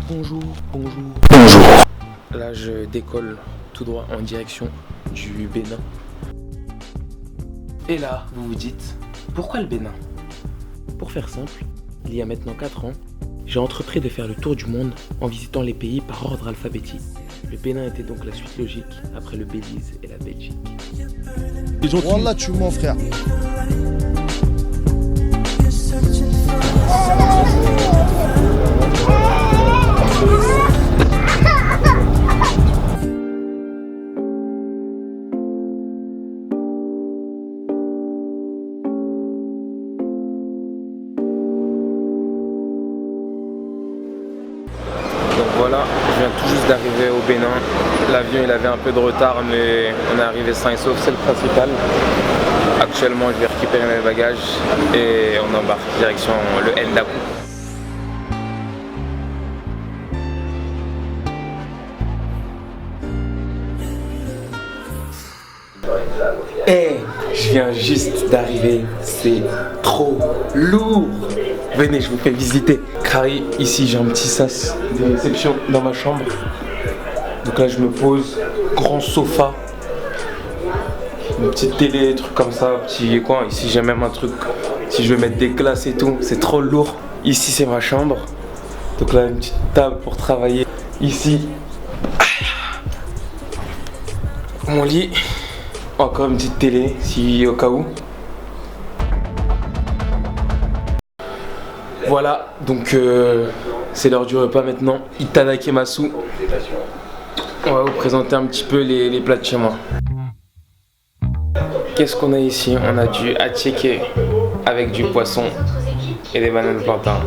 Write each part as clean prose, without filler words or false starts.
Bonjour. Là, je décolle tout droit en direction du Bénin. Et là, vous vous dites, pourquoi le Bénin? Pour faire simple, il y a maintenant 4 ans, j'ai entrepris de faire le tour du monde en visitant les pays par ordre alphabétique. Le Bénin était donc la suite logique après le Belize et la Belgique. Wallah, tu mens, frère. Donc voilà, je viens tout juste d'arriver au Bénin. L'avion il avait un peu de retard mais on est arrivé sain et sauf, c'est le principal. Actuellement je vais récupérer mes bagages et on embarque direction le Ndakou. Je viens juste d'arriver, c'est trop lourd. Venez, je vous fais visiter. Carré, ici j'ai un petit sas de réception dans ma chambre. Donc là je me pose, grand sofa, une petite télé, trucs comme ça, petit coin. Ici j'ai même un truc, si je veux mettre des glaces et tout, c'est trop lourd. Ici c'est ma chambre. Donc là une petite table pour travailler. Ici, mon lit. Encore une petite télé, si au cas où. Voilà, donc c'est l'heure du repas maintenant. Itadakimasu. On va vous présenter un petit peu les plats de chez moi. Qu'est-ce qu'on a ici? On a du attiéké avec du poisson et des bananes plantains.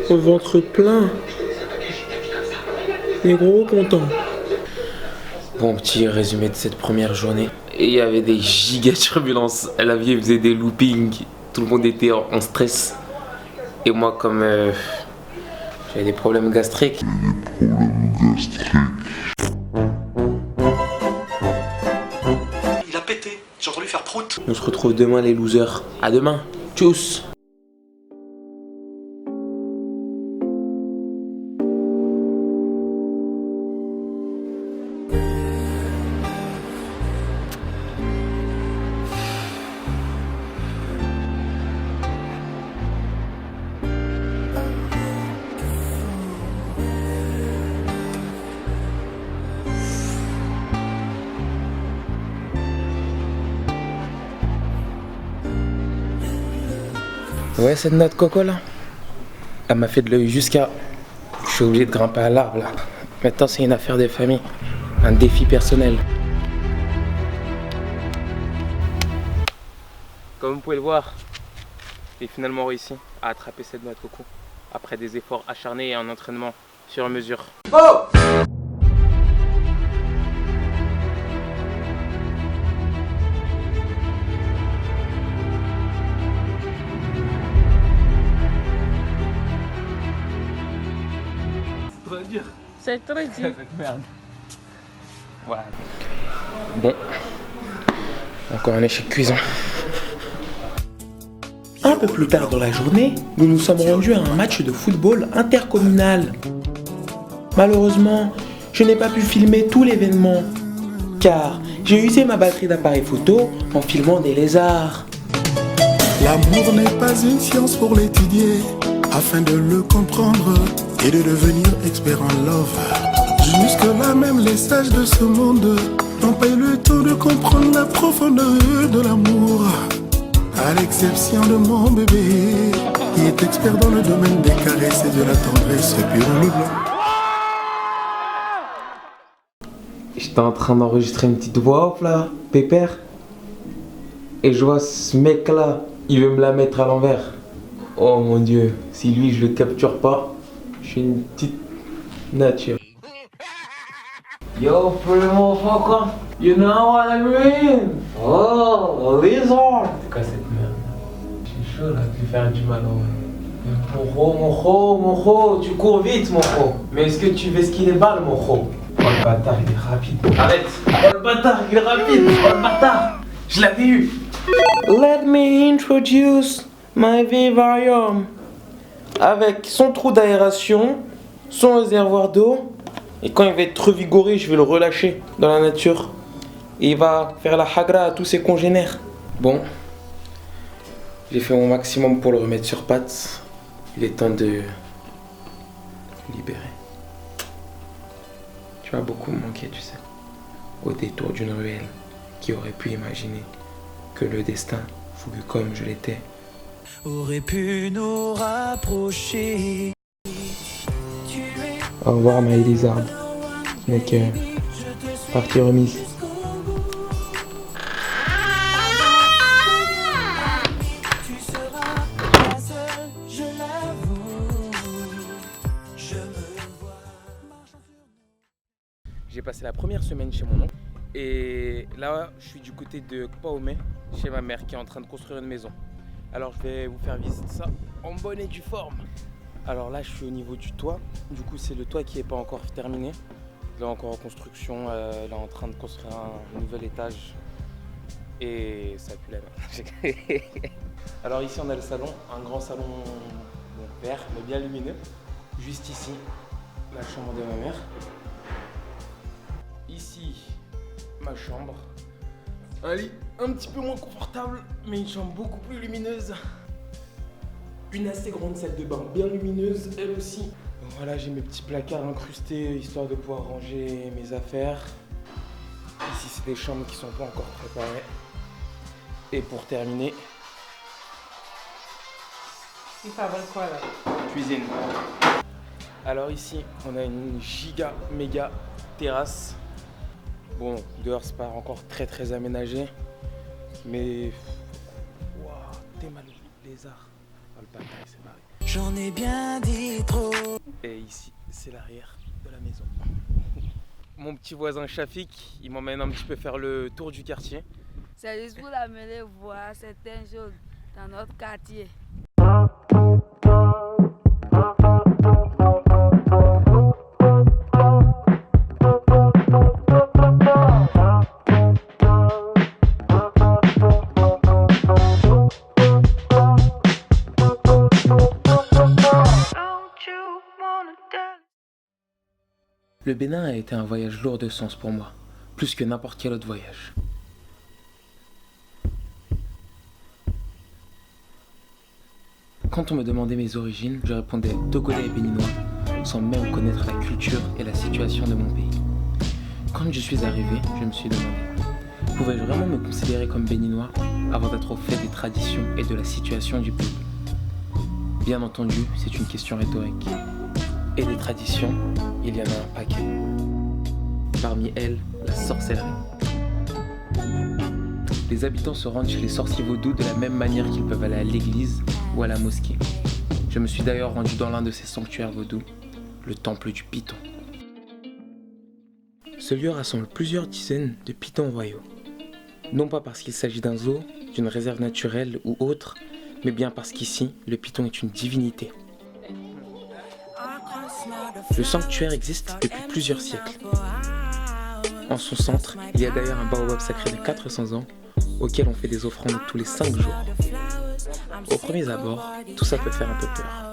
Au ventre plein. Les gros contents. Bon, petit résumé de cette première journée. Et il y avait des giga turbulences. L'avion faisait des loopings. Tout le monde était en stress. Et moi, comme j'avais des problèmes gastriques. Il a pété. J'ai entendu faire prout. On se retrouve demain, les losers. À demain. Tchuss. Ouais, cette noix de coco là, elle m'a fait de l'œil jusqu'à... Je suis obligé de grimper à l'arbre là. Maintenant c'est une affaire de famille, un défi personnel. Comme vous pouvez le voir, j'ai finalement réussi à attraper cette noix de coco après des efforts acharnés et un entraînement sur mesure. Oh! C'est très dur. Merde. Voilà. Bon. Encore un échec cuisant. Un peu plus tard dans la journée, nous nous sommes rendus à un match de football intercommunal. Malheureusement, je n'ai pas pu filmer tout l'événement, car j'ai usé ma batterie d'appareil photo en filmant des lézards. L'amour n'est pas une science pour l'étudier, afin de le comprendre et de devenir expert en love. Jusque-là, même les sages de ce monde n'ont pas eu le temps de comprendre la profondeur de l'amour. À l'exception de mon bébé, qui est expert dans le domaine des caresses et de la tendresse pure le blanc. J'étais en train d'enregistrer une petite voix off là, pépère. Et je vois ce mec là, il veut me la mettre à l'envers. Oh mon dieu, si lui je le capture pas, je suis une petite nature. Yo, pretty motherfucker, you know what I mean? Oh, lizard! C'est quoi cette merde? Je suis chaud là, de lui faire du mal en vrai. Mojo, tu cours vite, Mojo. Mais est-ce que tu veux esquiver les balles, Mojo? Oh le bâtard, il est rapide. Arrête! Oh le bâtard, il est rapide! Oh le bâtard! Je l'avais eu! Let me introduce my vivarium. Avec son trou d'aération, son réservoir d'eau. Et quand il va être revigoré, je vais le relâcher dans la nature. Et il va faire la hagra à tous ses congénères. Bon, j'ai fait mon maximum pour le remettre sur pattes. Il est temps de le libérer. Tu vas beaucoup me manquer, tu sais. Au détour d'une ruelle, qui aurait pu imaginer que le destin, fougueux comme je l'étais, aurait pu nous rapprocher. Au revoir ma Elisarde. Ce n'est que partie remise. J'ai passé la première semaine chez mon oncle et là je suis du côté de Kpaomé, chez ma mère qui est en train de construire une maison. Alors je vais vous faire visiter ça en bonne et due forme. Alors là je suis au niveau du toit, du coup c'est le toit qui n'est pas encore terminé. Il est encore en construction, elle est en train de construire un nouvel étage et ça pue la main. Alors ici on a le salon, un grand salon vert mais bien lumineux. Juste ici, la chambre de ma mère. Ici, ma chambre. Un lit un petit peu moins confortable, mais une chambre beaucoup plus lumineuse. Une assez grande salle de bain, bien lumineuse, elle aussi. Donc voilà, j'ai mes petits placards incrustés, histoire de pouvoir ranger mes affaires. Ici, c'est des chambres qui sont pas encore préparées. Et pour terminer... Il fabrique quoi là? Cuisine. Alors ici, on a une giga méga terrasse. Bon, dehors c'est pas encore très aménagé, mais waouh, t'es mal lézard. Oh, le bataille c'est barré. J'en ai bien dit trop. Et ici, c'est l'arrière de la maison. Mon petit voisin Shafik, il m'emmène un petit peu faire le tour du quartier. C'est juste pour l'amener voir certaines choses dans notre quartier. Le Bénin a été un voyage lourd de sens pour moi, plus que n'importe quel autre voyage. Quand on me demandait mes origines, je répondais togolais et béninois, sans même connaître la culture et la situation de mon pays. Quand je suis arrivé, je me suis demandé, pouvais-je vraiment me considérer comme béninois avant d'être au fait des traditions et de la situation du pays? Bien entendu, c'est une question rhétorique. Et des traditions, il y en a un paquet. Parmi elles, la sorcellerie. Les habitants se rendent chez les sorciers vaudous de la même manière qu'ils peuvent aller à l'église ou à la mosquée. Je me suis d'ailleurs rendu dans l'un de ces sanctuaires vaudous, le temple du python. Ce lieu rassemble plusieurs dizaines de pythons royaux. Non pas parce qu'il s'agit d'un zoo, d'une réserve naturelle ou autre, mais bien parce qu'ici, le python est une divinité. Le sanctuaire existe depuis plusieurs siècles. En son centre, il y a d'ailleurs un baobab sacré de 400 ans auquel on fait des offrandes tous les 5 jours. Au premier abord, tout ça peut faire un peu peur.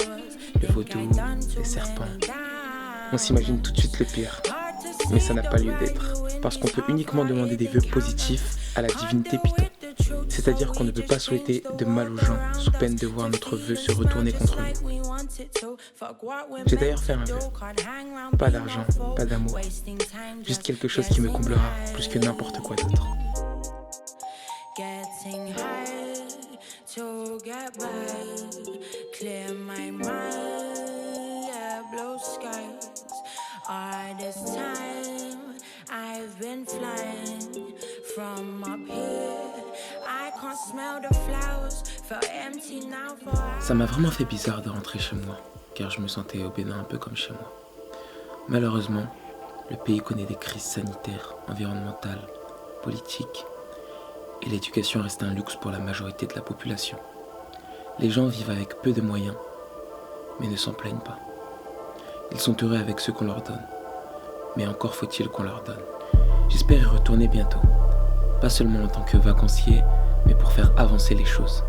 Le vaudou, les serpents. On s'imagine tout de suite le pire. Mais ça n'a pas lieu d'être, parce qu'on peut uniquement demander des vœux positifs à la divinité python. C'est-à-dire qu'on ne peut pas souhaiter de mal aux gens sous peine de voir notre vœu se retourner contre nous. J'ai d'ailleurs fait un vœu. Pas d'argent, pas d'amour. Juste quelque chose qui me comblera plus que n'importe quoi d'autre. Ça m'a vraiment fait bizarre de rentrer chez moi, car je me sentais au Bénin un peu comme chez moi. Malheureusement, le pays connaît des crises sanitaires, environnementales, politiques, et l'éducation reste un luxe pour la majorité de la population. Les gens vivent avec peu de moyens, mais ne s'en plaignent pas. Ils sont heureux avec ce qu'on leur donne, mais encore faut-il qu'on leur donne. J'espère y retourner bientôt, pas seulement en tant que vacancier, mais pour faire avancer les choses.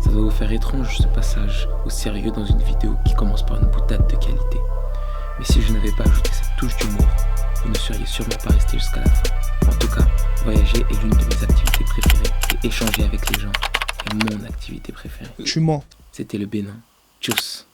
Ça doit vous faire étrange ce passage au sérieux dans une vidéo qui commence par une boutade de qualité. Mais si je n'avais pas ajouté cette touche d'humour, vous ne seriez sûrement pas resté jusqu'à la fin. En tout cas, voyager est l'une de mes activités préférées et échanger avec les gens est mon activité préférée. Tu mens. C'était le Bénin. Tchuss.